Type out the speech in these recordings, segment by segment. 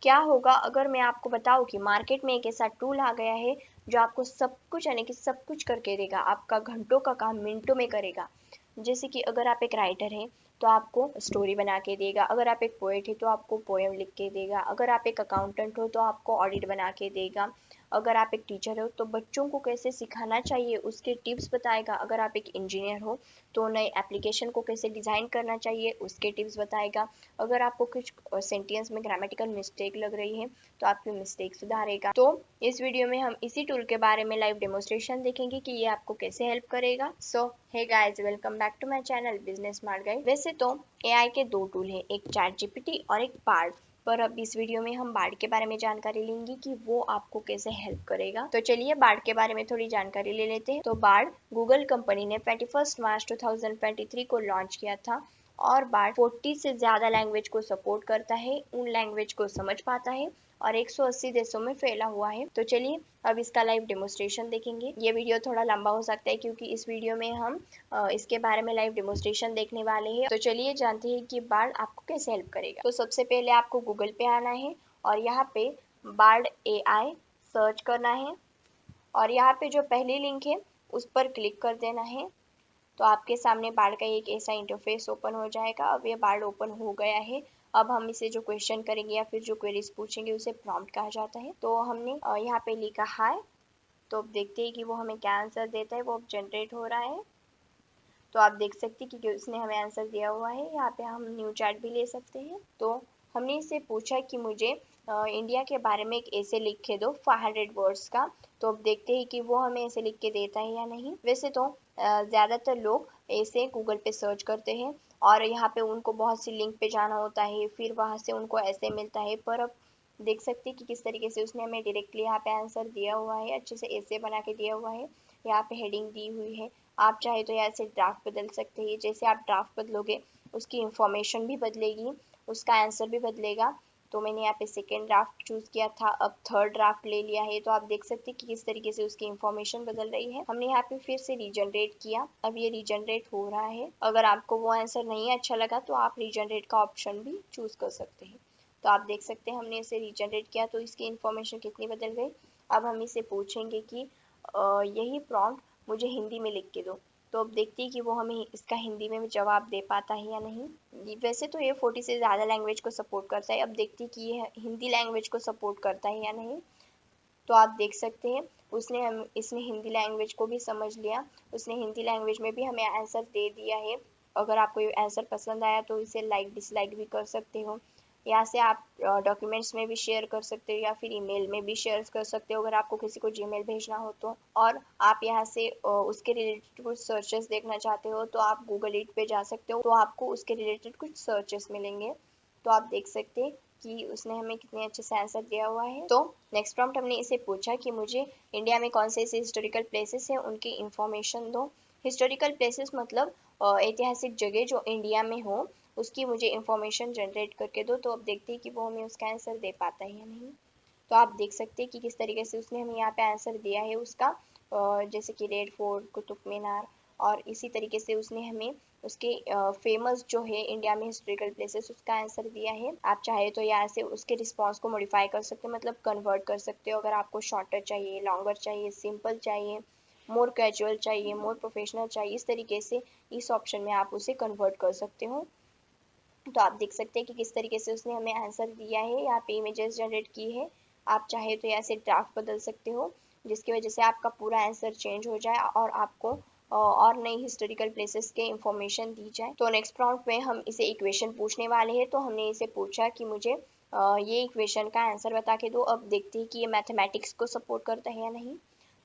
क्या होगा अगर मैं आपको बताऊं कि मार्केट में एक ऐसा टूल आ गया है जो आपको सब कुछ यानी कि सब कुछ करके देगा, आपका घंटों का काम मिनटों में करेगा। जैसे कि अगर आप एक राइटर हैं तो आपको स्टोरी बना के देगा, अगर आप एक पोएट हैं तो आपको पोएम लिख के देगा, अगर आप एक अकाउंटेंट हो तो आपको ऑडिट बना के देगा, अगर आप एक टीचर हो तो बच्चों को कैसे सिखाना चाहिए उसके टिप्स बताएगा, अगर आप एक इंजीनियर हो तो नए एप्लीकेशन को कैसे डिज़ाइन करना चाहिए उसके टिप्स बताएगा, अगर आपको कुछ सेंटेंस में ग्रामेटिकल मिस्टेक लग रही है तो आपकी मिस्टेक सुधारेगा। तो इस वीडियो में हम इसी टूल के बारे में लाइव डेमोस्ट्रेशन देखेंगे कि ये आपको कैसे हेल्प करेगा। So hey guys, welcome back to my channel business smart guide. वैसे तो एआई के दो टूल हैं, एक चैट जीपीटी और एक बार्ड, पर अब इस वीडियो में हम बार्ड के बारे में जानकारी लेंगे कि वो आपको कैसे हेल्प करेगा। तो चलिए बार्ड के बारे में थोड़ी जानकारी ले लेते हैं। तो बार्ड गूगल कंपनी ने 21 मार्च 2023 को लॉन्च किया था और बार्ड 40 से ज़्यादा लैंग्वेज को सपोर्ट करता है, उन लैंग्वेज को समझ पाता है और 180 देशों में फैला हुआ है। तो चलिए अब इसका लाइव डेमोस्ट्रेशन देखेंगे। ये वीडियो थोड़ा लंबा हो सकता है क्योंकि इस वीडियो में हम इसके बारे में लाइव डेमोस्ट्रेशन देखने वाले हैं। तो चलिए जानते हैं कि बार्ड आपको कैसे हेल्प करेगा। तो सबसे पहले आपको गूगल पे आना है और यहाँ पे बार्ड एआई सर्च करना है और यहाँ पे जो पहली लिंक है उस पर क्लिक कर देना है। तो आपके सामने बार्ड का एक ऐसा इंटरफेस ओपन हो जाएगा। अब ये बार्ड ओपन हो गया है। अब हम इसे जो क्वेश्चन करेंगे या फिर जो क्वेरीज पूछेंगे उसे प्रॉम्प्ट कहा जाता है। तो हमने यहाँ पे लिखा हाय, तो अब देखते हैं कि वो हमें क्या आंसर देता है। वो अब जनरेट हो रहा है। तो आप देख सकते हैं कि उसने हमें आंसर दिया हुआ है। यहाँ पे हम न्यू चैट भी ले सकते हैं। तो हमने इससे पूछा कि मुझे इंडिया के बारे में एक ऐसे लिख के दो 500 वर्ड्स का। तो अब देखते हैं कि वो हमें ऐसे लिख के देता है या नहीं। वैसे तो ज़्यादातर लोग ऐसे गूगल पे सर्च करते हैं और यहाँ पे उनको बहुत सी लिंक पे जाना होता है, फिर वहाँ से उनको ऐसे मिलता है। पर अब देख सकते हैं कि किस तरीके से उसने हमें डायरेक्टली यहाँ पे आंसर दिया हुआ है, अच्छे से ऐसे बना के दिया हुआ है। यहाँ पे हेडिंग दी हुई है। आप चाहे तो यहाँ से ड्राफ्ट बदल सकते हैं। जैसे आप ड्राफ्ट बदलोगे उसकी इंफॉर्मेशन भी बदलेगी, उसका आंसर भी बदलेगा। तो मैंने यहाँ पे सेकेंड ड्राफ्ट चूज़ किया था, अब थर्ड ड्राफ्ट ले लिया है। तो आप देख सकते हैं कि किस तरीके से उसकी इंफॉर्मेशन बदल रही है। हमने यहाँ पे फिर से रीजनरेट किया, अब ये रीजनरेट हो रहा है। अगर आपको वो आंसर नहीं अच्छा लगा तो आप रीजनरेट का ऑप्शन भी चूज़ कर सकते हैं। तो आप देख सकते हैं हमने इसे रीजनरेट किया तो इसकी इंफॉर्मेशन कितनी बदल गई। अब हम इसे पूछेंगे कि यही प्रॉम्प्ट मुझे हिंदी में लिख के दो। तो अब देखते हैं कि वो हमें इसका हिंदी में जवाब दे पाता है या नहीं। वैसे तो ये 40 से ज़्यादा लैंग्वेज को सपोर्ट करता है। अब देखते हैं कि ये हिंदी लैंग्वेज को सपोर्ट करता है या नहीं। तो आप देख सकते हैं इसने हिंदी लैंग्वेज को भी समझ लिया। उसने हिंदी लैंग्वेज में भी हमें आंसर दे दिया है। अगर आपको ये आंसर पसंद आया तो इसे लाइक डिसलाइक भी कर सकते हो। यहाँ से आप डॉक्यूमेंट्स में भी शेयर कर सकते हो या फिर ईमेल में भी शेयर कर सकते हो अगर आपको किसी को जीमेल भेजना हो तो। और आप यहाँ से उसके रिलेटेड कुछ सर्चेस देखना चाहते हो तो आप गूगल इट पे जा सकते हो, तो आपको उसके रिलेटेड कुछ सर्चेस मिलेंगे। तो आप देख सकते हैं कि उसने हमें कितने अच्छे से आंसर दिया हुआ है। तो नेक्स्ट प्रॉम्प्ट हमने इसे पूछा कि मुझे इंडिया में कौन से ऐसे हिस्टोरिकल प्लेसेस हैं उनकी इंफॉर्मेशन दो। हिस्टोरिकल प्लेसेस मतलब ऐतिहासिक जगह जो इंडिया में हो उसकी मुझे इंफॉर्मेशन जनरेट करके दो। तो अब देखते हैं कि वो हमें उसका आंसर दे पाता है या नहीं। तो आप देख सकते हैं कि किस तरीके से उसने हमें यहाँ पे आंसर दिया है उसका, जैसे कि रेड फोर्ट, कुतुब मीनार, और इसी तरीके से उसने हमें उसके फेमस जो है इंडिया में हिस्टोरिकल प्लेसेस उसका आंसर दिया है। आप चाहे तो यहाँ से उसके रिस्पॉन्स को मॉडिफाई कर सकते हो, मतलब कन्वर्ट कर सकते हो। अगर आपको शॉर्टर चाहिए, लॉन्गर चाहिए, सिंपल चाहिए, मोर कैजुअल चाहिए, मोर प्रोफेशनल चाहिए, इस तरीके से इस ऑप्शन में आप उसे कन्वर्ट कर सकते हो। तो आप देख सकते हैं कि किस तरीके से उसने हमें आंसर दिया है। यहाँ पे इमेजेस जनरेट की है। आप चाहे तो यहाँ से ड्राफ्ट बदल सकते हो जिसकी वजह से आपका पूरा आंसर चेंज हो जाए और आपको और नई हिस्टोरिकल प्लेसेस के इंफॉर्मेशन दी जाए। तो नेक्स्ट प्रॉम्प्ट में हम इसे इक्वेशन पूछने वाले हैं। तो हमने इसे पूछा कि मुझे ये इक्वेशन का आंसर बता के दो। अब देखते हैं कि ये मैथमेटिक्स को सपोर्ट करता है या नहीं।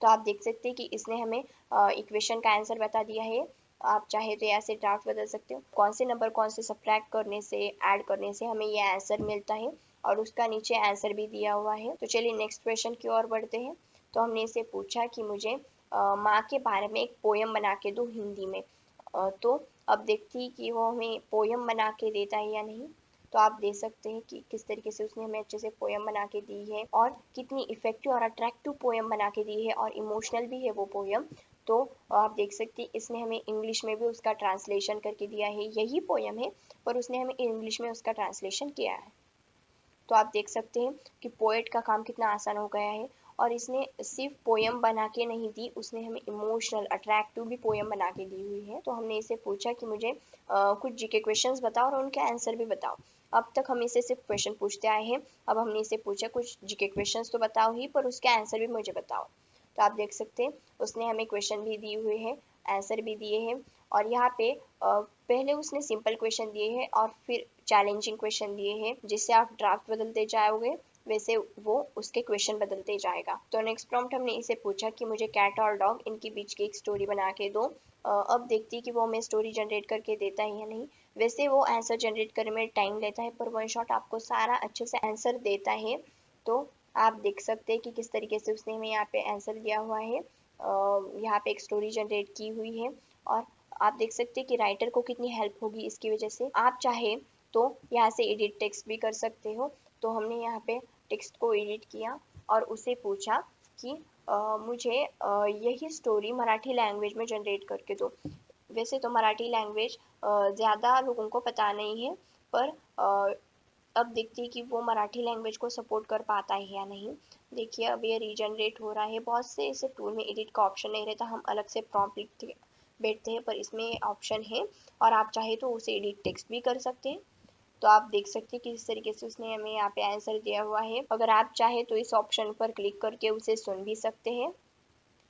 तो आप देख सकते हैं कि इसने हमें इक्वेशन का आंसर बता दिया है। आप चाहे तो ऐसे ड्राफ्ट बदल सकते हो, कौन से नंबर कौन से सब्ट्रैक्ट करने से, ऐड करने से हमें ये आंसर मिलता है, और उसका नीचे आंसर भी दिया हुआ है। तो चलिए नेक्स्ट क्वेश्चन की ओर बढ़ते हैं। तो हमने इसे पूछा कि मुझे माँ के बारे में एक पोयम बना के दो हिंदी में। तो अब देखती कि वो हमें पोयम बना के देता है या नहीं। तो आप देख सकते हैं कि किस तरीके से उसने हमें अच्छे से पोयम बना के दी है और कितनी इफेक्टिव और अट्रैक्टिव पोयम बना के दी है और इमोशनल भी है वो पोयम। तो आप देख सकते हैं इसने हमें इंग्लिश में भी उसका ट्रांसलेशन करके दिया है। यही पोयम है पर उसने हमें इंग्लिश में उसका ट्रांसलेशन किया है। तो आप देख सकते हैं कि पोएट का काम कितना आसान हो गया है। और इसने सिर्फ पोयम बना के नहीं दी, उसने हमें इमोशनल अट्रैक्टिव भी पोयम बना के दी हुई है। तो हमने इसे पूछा कि मुझे कुछ जीके क्वेश्चंस बताओ और उनके आंसर भी बताओ। अब तक हम इसे सिर्फ क्वेश्चन पूछते आए हैं, अब हमने इसे पूछा कुछ जीके क्वेश्चंस तो बताओ ही, पर उसके आंसर भी मुझे बताओ। तो आप देख सकते हैं उसने हमें क्वेश्चन भी दिए हुए हैं, आंसर भी दिए हैं। और यहाँ पे पहले उसने सिंपल क्वेश्चन दिए हैं और फिर चैलेंजिंग क्वेश्चन दिए हैं, जिससे आप ड्राफ्ट बदलते जाओगे वैसे वो उसके क्वेश्चन बदलते जाएगा। तो नेक्स्ट प्रॉम्प्ट हमने इसे पूछा कि मुझे कैट और डॉग इनके बीच की एक स्टोरी बना के दो। अब देखती है कि वो हमें स्टोरी जनरेट करके देता है या नहीं। वैसे वो आंसर जनरेट करने में टाइम लेता है, पर वन शॉट आपको सारा अच्छे से आंसर देता है। तो आप देख सकते हैं कि किस तरीके से उसने हमें यहाँ पे आंसर दिया हुआ है। यहाँ पे एक स्टोरी जनरेट की हुई है और आप देख सकते हैं कि राइटर को कितनी हेल्प होगी इसकी वजह से। आप चाहे तो यहाँ से एडिट टेक्स्ट भी कर सकते हो। तो हमने यहाँ पे टेक्स्ट को एडिट किया और उसे पूछा कि मुझे यही स्टोरी मराठी लैंग्वेज में जनरेट करके दो। वैसे तो मराठी लैंग्वेज ज़्यादा लोगों को पता नहीं है, पर अब देखते हैं कि वो मराठी लैंग्वेज को सपोर्ट कर पाता है या नहीं। देखिए अब ये रीजनरेट हो रहा है। बहुत से ऐसे टूल में एडिट का ऑप्शन नहीं रहता, हम अलग से प्रॉम्प्ट लिखते बैठते हैं, पर इसमें ऑप्शन है और आप चाहे तो उसे एडिट टेक्स्ट भी कर सकते हैं। तो आप देख सकते हैं कि इस तरीके से उसने हमें यहाँ पे आंसर दिया हुआ है। अगर आप चाहे तो इस ऑप्शन पर क्लिक करके उसे सुन भी सकते हैं।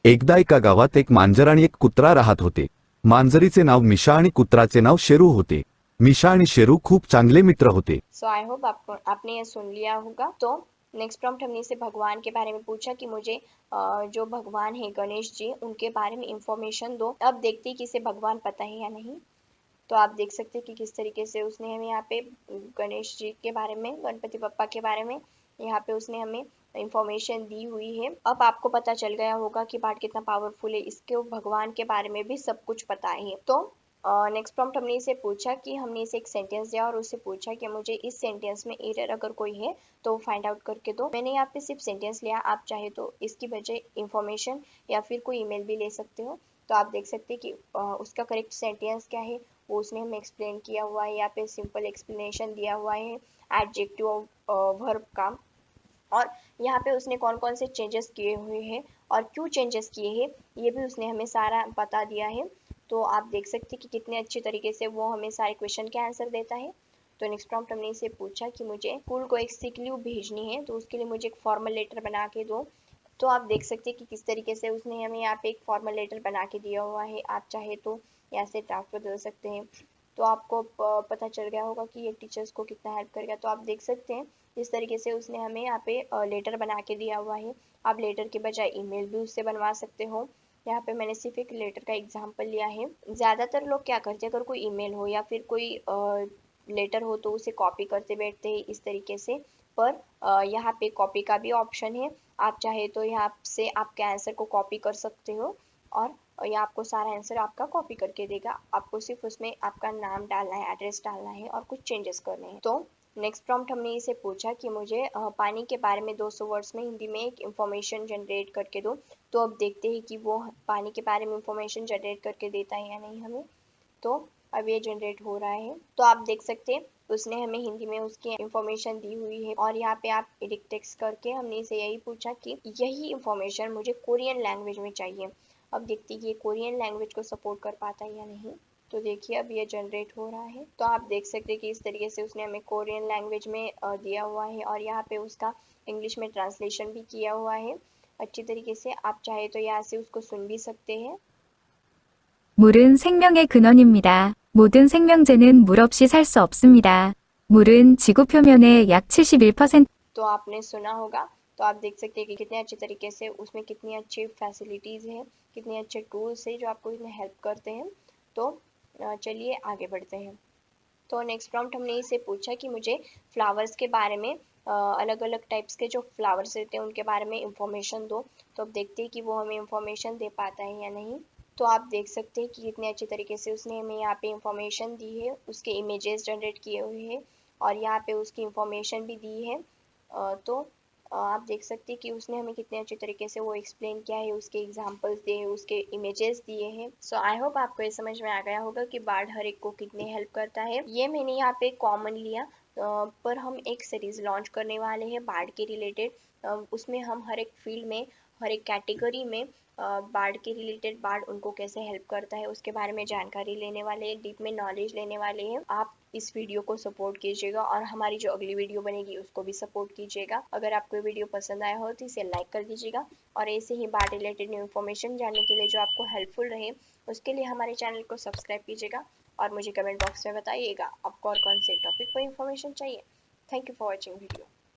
एकदा एका गावात एक मांजर आणि एक कुत्रा राहत होते. मांजरीचे नाव मिशा आणि कुत्राचे नाव शेरू होते. मिशा आणि शेरू खूप चांगले मित्र होते. सो आई होप आपको आपने ये सुन लिया होगा। तो नेक्स्ट प्रॉम्प्ट हमने इसे भगवान के बारे में पूछा कि मुझे जो भगवान है गणेश जी उनके बारे में इंफॉर्मेशन दो। अब देखते हैं कि इसे भगवान पता है या नहीं। तो आप देख सकते हैं कि किस तरीके से उसने हमें यहाँ पे गणेश जी के बारे में, गणपति बप्पा के बारे में यहाँ पे उसने हमें इंफॉर्मेशन दी हुई है। अब आपको पता चल गया होगा कि पाठ कितना पावरफुल है, इसके भगवान के बारे में भी सब कुछ पता है। तो नेक्स्ट प्रॉम्प्ट हमने इसे पूछा कि हमने इसे एक सेंटेंस दिया और उससे पूछा कि मुझे इस सेंटेंस में एरर अगर कोई है तो फाइंड आउट करके दो। मैंने यहाँ पे सिर्फ सेंटेंस लिया, आप चाहे तो इसकी बजाय इंफॉर्मेशन या फिर कोई ईमेल भी ले सकते हो। तो आप देख सकते हैं कि उसका करेक्ट सेंटेंस क्या है वो उसने हमें एक्सप्लेन किया हुआ है। यहाँ पे सिंपल एक्सप्लेनेशन दिया हुआ है एडजेक्टिव वर्ब का। और यहाँ पे उसने कौन कौन से चेंजेस किए हुए हैं और क्यों चेंजेस किए हैं ये भी उसने हमें सारा बता दिया है। तो आप देख सकते हैं कि कितने अच्छे तरीके से वो हमें सारे क्वेश्चन के आंसर देता है। तो नेक्स्ट प्रॉम्प्ट हमने इसे पूछा कि मुझे स्कूल को एक सिक लीव भेजनी है, तो उसके लिए मुझे एक फॉर्मल लेटर बना के दो। तो आप देख सकते हैं कि किस तरीके से उसने हमें यहाँ पे एक फॉर्मल लेटर बना के दिया हुआ है। आप चाहे तो यहाँ से ड्राफ्ट बदल सकते हैं। तो आपको पता चल गया होगा कि ये टीचर्स को कितना हेल्प करेगा। तो आप देख सकते हैं इस तरीके से उसने हमें यहाँ पे लेटर बना के दिया हुआ है। आप लेटर के बजाय ईमेल भी उससे बनवा सकते हो। यहाँ पे मैंने सिर्फ एक लेटर का एग्जाम्पल लिया है। ज़्यादातर लोग क्या करते हैं, अगर कोई ईमेल हो या फिर कोई लेटर हो तो उसे कॉपी करते बैठते हैं इस तरीके से। पर यहाँ पे कॉपी का भी ऑप्शन है। आप चाहे तो यहाँ से आपके आंसर को कॉपी कर सकते हो और ये आपको सारा आंसर आपका कॉपी करके देगा। आपको सिर्फ उसमें आपका नाम डालना है, एड्रेस डालना है और कुछ चेंजेस करने हैं। तो नेक्स्ट प्रॉम्प्ट हमने इसे पूछा कि मुझे पानी के बारे में 200 वर्ड्स में हिंदी में एक इंफॉर्मेशन जनरेट करके दो। तो अब देखते हैं कि वो पानी के बारे में इंफॉर्मेशन जनरेट करके देता है या नहीं हमें। तो अब ये जनरेट हो रहा है। तो आप देख सकते हैं उसने हमें हिंदी में उसकी इंफॉर्मेशन दी हुई है और यहाँ पे आप एडिट टेक्स्ट करके हमने इसे यही पूछा कि यही इंफॉर्मेशन मुझे कोरियन लैंग्वेज में चाहिए। अब देखते हैं कि ये कोरियन लैंग्वेज को सपोर्ट कर पाता है या नहीं। तो देखिए अब ये जनरेट हो रहा है। तो आप देख सकते हैं कि इस तरीके से उसने हमें कोरियन लैंग्वेज में दिया हुआ है और यहाँ पे उसका इंग्लिश में ट्रांसलेशन भी किया हुआ है अच्छी तरीके से। आप चाहे तो यहाँ से उसको सुन भी सकते हैं। 물은 생명의 근원입니다. 모든 생명체는 물 없이 살 수 없습니다. 물은 지구 표면의 약 71%, तो आपने सुना होगा। तो आप देख सकते हैं कि कितने अच्छे तरीके से उसमें कितनी अच्छी फैसिलिटीज़ हैं, कितने अच्छे टूल्स हैं जो आपको इसमें हेल्प करते हैं। तो चलिए आगे बढ़ते हैं। तो नेक्स्ट प्रॉम्प्ट हमने इसे पूछा कि मुझे फ्लावर्स के बारे में अलग अलग टाइप्स के जो फ्लावर्स रहते हैं उनके बारे में इंफॉर्मेशन दो। तो अब देखते हैं कि वो हमें इंफॉर्मेशन दे पाता है या नहीं। तो आप देख सकते हैं कि कितने अच्छे तरीके से उसने हमें यहाँ पे इंफॉर्मेशन दी है, उसके इमेजेस जनरेट किए हुए हैं और यहाँ पे उसकी इंफॉर्मेशन भी दी है। तो आप देख सकते हैं कि उसने हमें कितने अच्छे तरीके से वो एक्सप्लेन किया है, उसके एग्जांपल्स दिए हैं, उसके इमेजेस दिए हैं। सो आई होप आपको ये समझ में आ गया होगा कि बार्ड हर एक को कितनी हेल्प करता है। ये मैंने यहाँ पे कॉमन लिया, पर हम एक सीरीज़ लॉन्च करने वाले हैं बाढ़ के रिलेटेड। उसमें हम हर एक फील्ड में, हर एक कैटेगरी में बाढ़ के रिलेटेड, बाढ़ उनको कैसे हेल्प करता है उसके बारे में जानकारी लेने वाले हैं, डीप में नॉलेज लेने वाले हैं। आप इस वीडियो को सपोर्ट कीजिएगा और हमारी जो अगली वीडियो बनेगी उसको भी सपोर्ट कीजिएगा। अगर आपको वीडियो पसंद आया हो तो इसे लाइक कर दीजिएगा और ऐसे ही बाढ़ रिलेटेड न्यू इन्फॉर्मेशन जानने के लिए जो आपको हेल्पफुल रहे उसके लिए हमारे चैनल को सब्सक्राइब कीजिएगा और मुझे कमेंट बॉक्स में बताइएगा आपको और कौन से टॉपिक पर इन्फॉर्मेशन चाहिए। Thank you for watching video.